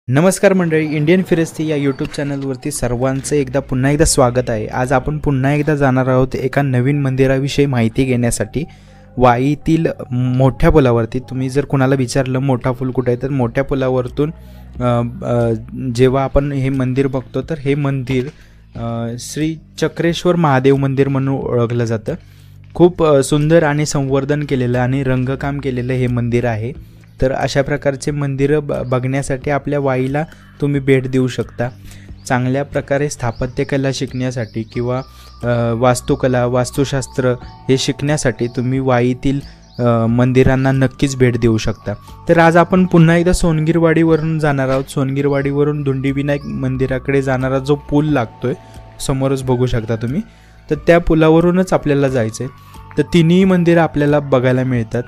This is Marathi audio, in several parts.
नमस्कार मंडळी, इंडियन फिरस्ती या यूट्यूब चॅनलवरती सर्वांचं पुन्हा एकदा स्वागत आहे। आज आपण पुन्हा एकदा जाणार आहोत एका नवीन मंदिराविषयी माहिती घेण्यासाठी। वाईतील मोठ्या पुलावरती तुम्ही जर कोणाला विचारलं मोठा पूल कुठे आहे तर मोठ्या पुलावरतून जेव्हा आपण हे मंदिर बघतो तर हे मंदिर श्री चक्रेश्वर महादेव मंदिर म्हणून ओळखलं जातं। खूप सुंदर आणि संवर्धन केलेलं आणि रंगकाम केलेलं हे मंदिर आहे। तर अशा प्रकारचे मंदिर बघण्यासाठी आपल्या वाईला तुम्ही भेट देऊ शकता। चांगल्या प्रकारे स्थापत्यकला शिकण्यासाठी किंवा वास्तुकला वास्तुशास्त्र हे शिकण्यासाठी तुम्ही वाईतील मंदिरांना नक्कीच भेट देऊ शकता। तर आज आपण पुन्हा एकदा सोनगीरवाडीवरून जाणार आहोत। सोनगीरवाडीवरून धुंडीविनायक मंदिराकडे जाणारा जो पूल लागतोय समोरच बघू शकता तुम्ही, तर त्या पुलावरूनच आपल्याला जायचं आहे। तर तिन्ही मंदिरं आपल्याला बघायला मिळतात।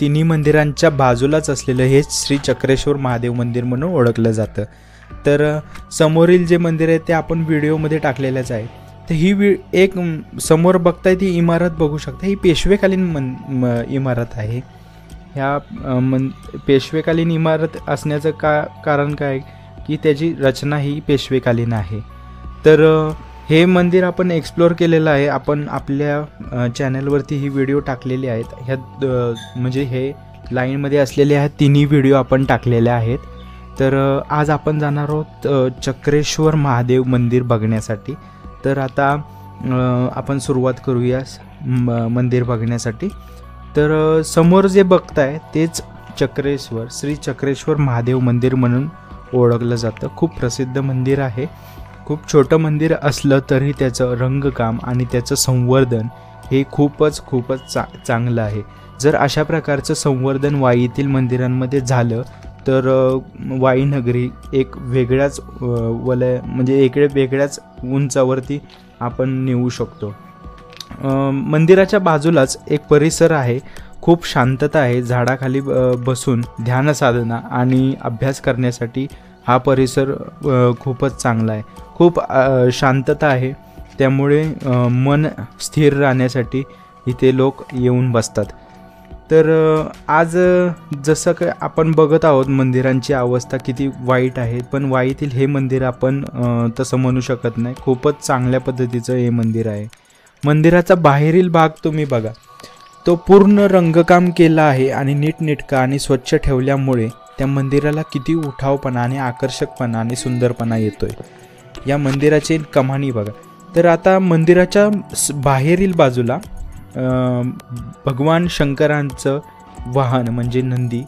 तिन्ही मंदिरांच्या बाजूलाच असलेलं हे श्री चक्रेश्वर महादेव मंदिर म्हणून ओळखलं जातं। तर समोरील जे मंदिर आहे ते आपण व्हिडिओमध्ये टाकलेलंच आहे। तर ही एक समोर बघताय ती इमारत बघू शकता, ही पेशवेकालीन इमारत आहे। ह्या पेशवेकालीन इमारत असण्याचं कारण काय की त्याची रचना ही पेशवेकालीन आहे। तर हे मंदिर आपण एक्सप्लोर केलेलं आहे। आपण आपल्या चॅनलवरती ही व्हिडिओ टाकलेली आहेत। ह्या म्हणजे हे लाईनमध्ये असलेले आहेत तिन्ही व्हिडिओ आपण टाकलेले आहेत। तर आज आपण जाणार आहोत चक्रेश्वर महादेव मंदिर बघण्यासाठी। तर आता आपण सुरुवात करूया मंदिर बघण्यासाठी। तर समोर जे बघताय तेच श्री चक्रेश्वर महादेव मंदिर म्हणून ओळखलं जातं। खूप प्रसिद्ध मंदिर आहे। खूप छोटं मंदिर असलं तरी त्याचं रंगकाम आणि त्याचं संवर्धन हे खूपच चांगलं आहे। जर अशा प्रकारचं संवर्धन वाईतील मंदिरांमध्ये झालं तर वाई नगरी एक वेगळ्याच वेगळ्याच उंचावरती आपण नेऊ शकतो। मंदिराच्या बाजूलाच एक परिसर आहे, खूप शांतता आहे। झाडाखाली बसून ध्यान साधना आणि अभ्यास करण्यासाठी हा परिसर खूपच चांगला आहे। खूप शांतता आहे, त्यामुळे मन स्थिर राहण्यासाठी इथे लोक येऊन बसतात। तर आज जसं की आपण बघत आहोत मंदिरांची अवस्था किती वाईट आहे, पण वाईतील हे मंदिर आपण तसं म्हणू शकत नाही। खूपच चांगल्या पद्धतीचं हे मंदिर आहे। मंदिराचा बाहेरील भाग तुम्ही बघा, तो पूर्ण रंगकाम केला आहे आणि नीटनेटका आणि स्वच्छ ठेवल्यामुळे त्या मंदिराला किती उठावपणा आणि आकर्षकपणा आणि सुंदरपणा येतोय। या मंदिराची कमानी बघा। तर आता मंदिराच्या बाहेरील बाजूला भगवान शंकरांचं वाहन म्हणजे नंदी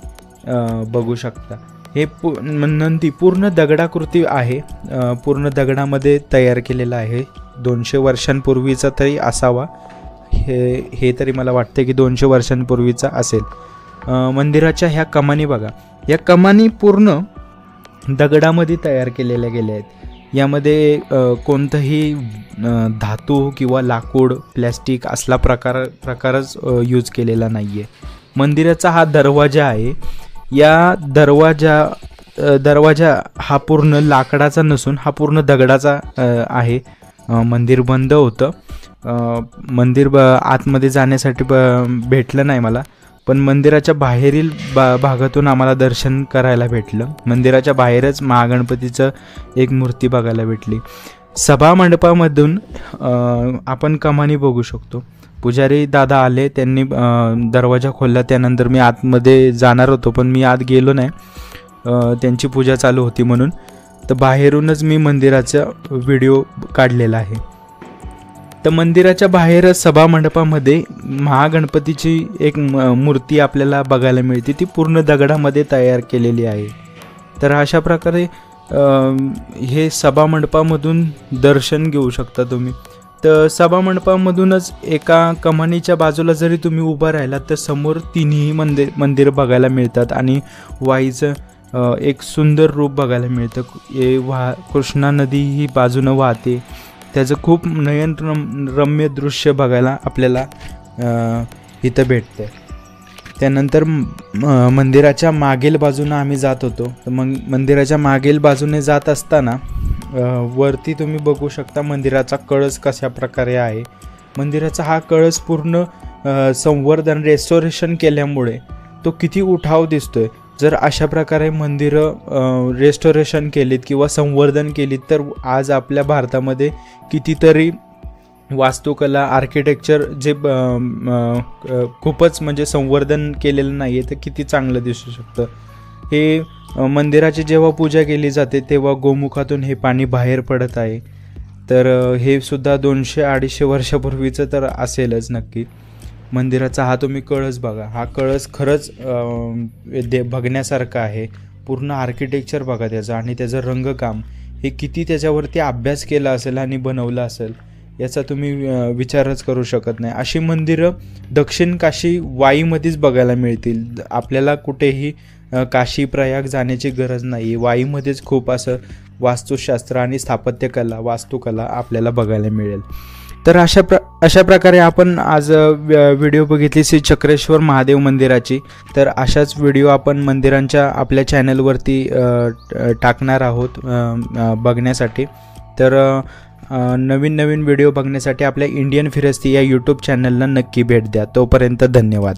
बघू शकता। हे नंदी पूर्ण दगडाकृती आहे, पूर्ण दगडामध्ये तयार केलेला आहे। 200 वर्षांपूर्वीचा तरी असावा, हे तरी मला वाटते की 200 वर्षांपूर्वीचा असेल। मंदिराच्या ह्या कमानी बघा, या कमानी पूर्ण दगडामध्ये तयार केलेल्या गेल्या आहेत। यामध्ये कोणतंही धातू किंवा लाकूड प्लॅस्टिक असला प्रकारच यूज केलेला नाही आहे। मंदिराचा हा दरवाजा आहे, या दरवाजा हा पूर्ण लाकडाचा नसून हा पूर्ण दगडाचा आहे। मंदिर बंद होतं, मंदिर आतमध्ये जाण्यासाठी भेटलं नाही मला, पण मंदिराच्या बाहेरील भागातून आम्हाला दर्शन करायला भेटलं। मंदिराच्या बाहेरच महागणपतीचं एक मूर्ती बघायला भेटली। सभा मंडपामधून आपण कमानी बघू शकतो। पुजारी दादा आले, त्यांनी दरवाजा खोलला। त्यानंतर मी आतमध्ये जाणार होतो पण मी आत गेलो नाही, त्यांची पूजा चालू होती म्हणून। तर बाहेरूनच मी मंदिराचा व्हिडिओ काढलेला आहे। तर मंदिराच्या बाहेर सभा मंडपामध्ये महागणपतीची एक मूर्ती आपल्याला बघायला मिळते, ती पूर्ण दगडामध्ये तयार केलेली आहे। तर अशा प्रकारे हे सभा मंडपामधून दर्शन घेऊ शकता तुम्ही। तर सभा मंडपामधूनच एका कमानीच्या बाजूला जरी तुम्ही उभा राहिलात तर समोर तिन्ही मंदिर बघायला मिळतात आणि वाईचं एक सुंदर रूप बघायला मिळतं। कृष्णा नदी ही बाजूनं वाहते, त्याचं खूप नयनरम्य दृश्य बघायला आपल्याला इथं भेटतं। त्यानंतर मंदिराच्या मागील बाजूनं आम्ही जात होतो। तर मग मंदिराच्या मागील बाजूने जात असताना वरती तुम्ही बघू शकता मंदिराचा कळस कशा प्रकारे आहे। मंदिराचा हा कळस पूर्ण संवर्धन रेस्टोरेशन केल्यामुळे तो किती उठाव दिसतोय। जर अशा प्रकारे मंदिरं रेस्टोरेशन केलीत किंवा संवर्धन केलीत तर आज आपल्या भारतामध्ये कितीतरी वास्तुकला आर्किटेक्चर जे खूपच म्हणजे संवर्धन केलेलं नाही आहे तर किती चांगलं दिसू शकतं. हे मंदिराची जेव्हा पूजा केली जाते तेव्हा गोमुखातून हे पाणी बाहेर पडत आहे. तर हे सुद्धा 200-250 वर्षापूर्वीचं तर असेलच नक्की. मंदिराचा हा तुम्ही कळस बघा, हा कळस खरंच बघण्यासारखा आहे. पूर्ण आर्किटेक्चर बघा त्याचं आणि त्याचं रंगकाम, हे किती त्याच्यावरती अभ्यास केला असेल आणि बनवलं असेल याचा तुम्ही विचारच करू शकत नाही. अशी मंदिरं दक्षिण काशी वाईमध्येच बघायला मिळतील. आपल्याला कुठेही काशी प्रयाग जाण्याची गरज नाही. वाईमध्येच खूप असं वास्तुशास्त्र आणि स्थापत्यकला वास्तुकला आपल्याला बघायला मिळेल. तर अशा प्रकारे आपण आज व्हिडिओ बघितली श्री चक्रेश्वर महादेव मंदिराची. तर अशाच व्हिडिओ आपण मंदिरांच्या आपल्या चॅनलवरती टाकणार आहोत बघण्यासाठी. तर नवीन व्हिडिओ बघण्यासाठी आपल्या इंडियन फिरस्ती या यूट्यूब चॅनलला नक्की भेट द्या. तोपर्यंत धन्यवाद.